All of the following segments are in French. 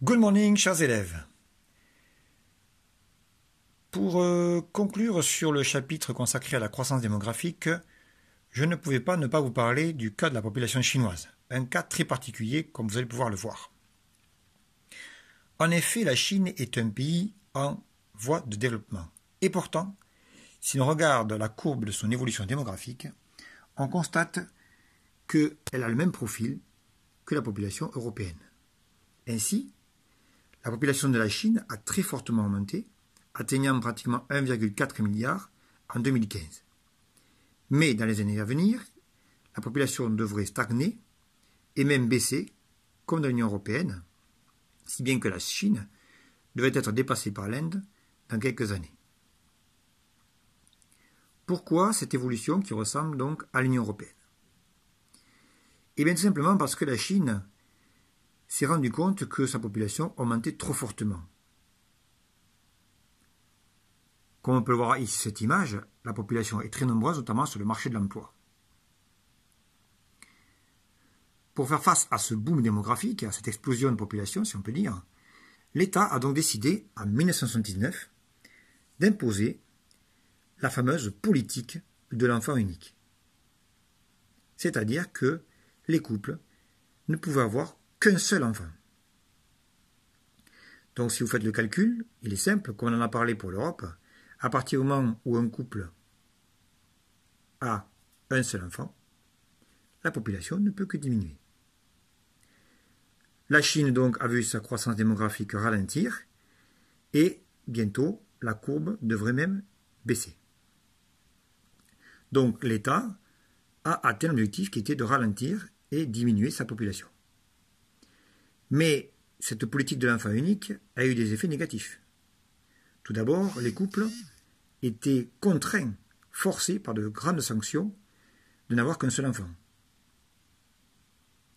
Good morning, chers élèves. Pour conclure sur le chapitre consacré à la croissance démographique, je ne pouvais pas ne pas vous parler du cas de la population chinoise, un cas très particulier comme vous allez pouvoir le voir. En effet, la Chine est un pays en voie de développement. Et pourtant, si l'on regarde la courbe de son évolution démographique, on constate qu'elle a le même profil que la population européenne. Ainsi, la population de la Chine a très fortement augmenté, atteignant pratiquement 1,4 milliard en 2015. Mais dans les années à venir, la population devrait stagner et même baisser, comme dans l'Union européenne, si bien que la Chine devrait être dépassée par l'Inde dans quelques années. Pourquoi cette évolution qui ressemble donc à l'Union européenne? Eh bien tout simplement parce que la Chine s'est rendu compte que sa population augmentait trop fortement. Comme on peut le voir ici cette image, la population est très nombreuse, notamment sur le marché de l'emploi. Pour faire face à ce boom démographique, à cette explosion de population, si on peut dire, l'État a donc décidé, en 1979, d'imposer la fameuse politique de l'enfant unique. C'est-à-dire que les couples ne pouvaient avoir qu'un seul enfant. Donc si vous faites le calcul, il est simple, comme on en a parlé pour l'Europe, à partir du moment où un couple a un seul enfant, la population ne peut que diminuer. La Chine donc a vu sa croissance démographique ralentir et bientôt la courbe devrait même baisser. Donc l'État a atteint l'objectif qui était de ralentir et diminuer sa population. Mais cette politique de l'enfant unique a eu des effets négatifs. Tout d'abord, les couples étaient contraints, forcés par de grandes sanctions, de n'avoir qu'un seul enfant.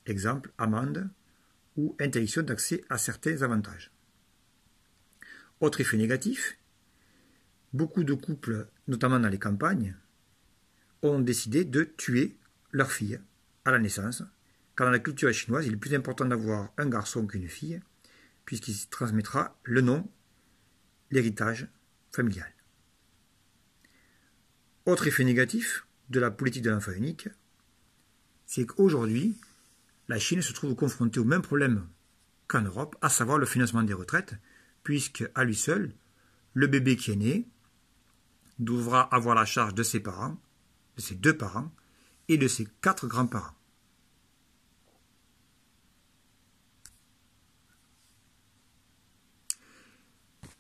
Exemple, amende ou interdiction d'accès à certains avantages. Autre effet négatif, beaucoup de couples, notamment dans les campagnes, ont décidé de tuer leur fille à la naissance, car dans la culture chinoise, il est plus important d'avoir un garçon qu'une fille, puisqu'il transmettra le nom, l'héritage familial. Autre effet négatif de la politique de l'enfant unique, c'est qu'aujourd'hui, la Chine se trouve confrontée au même problème qu'en Europe, à savoir le financement des retraites, puisque à lui seul, le bébé qui est né devra avoir la charge de ses parents, de ses 2 parents et de ses 4 grands-parents.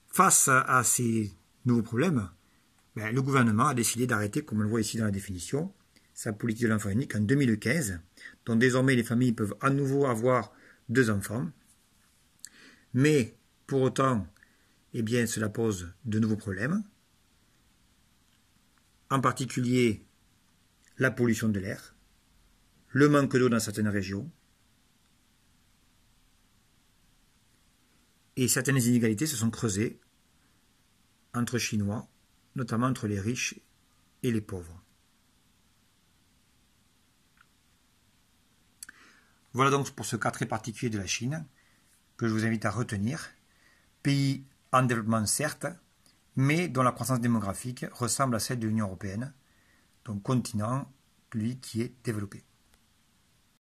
Face à ces nouveaux problèmes, le gouvernement a décidé d'arrêter, comme on le voit ici dans la définition, sa politique de l'enfant unique en 2015, dont désormais les familles peuvent à nouveau avoir 2 enfants. Mais pour autant, cela pose de nouveaux problèmes, en particulier la pollution de l'air, le manque d'eau dans certaines régions, et certaines inégalités se sont creusées entre Chinois, notamment entre les riches et les pauvres. Voilà donc pour ce cas très particulier de la Chine, que je vous invite à retenir. Pays en développement certes, mais dont la croissance démographique ressemble à celle de l'Union européenne, donc continent, lui, qui est développé.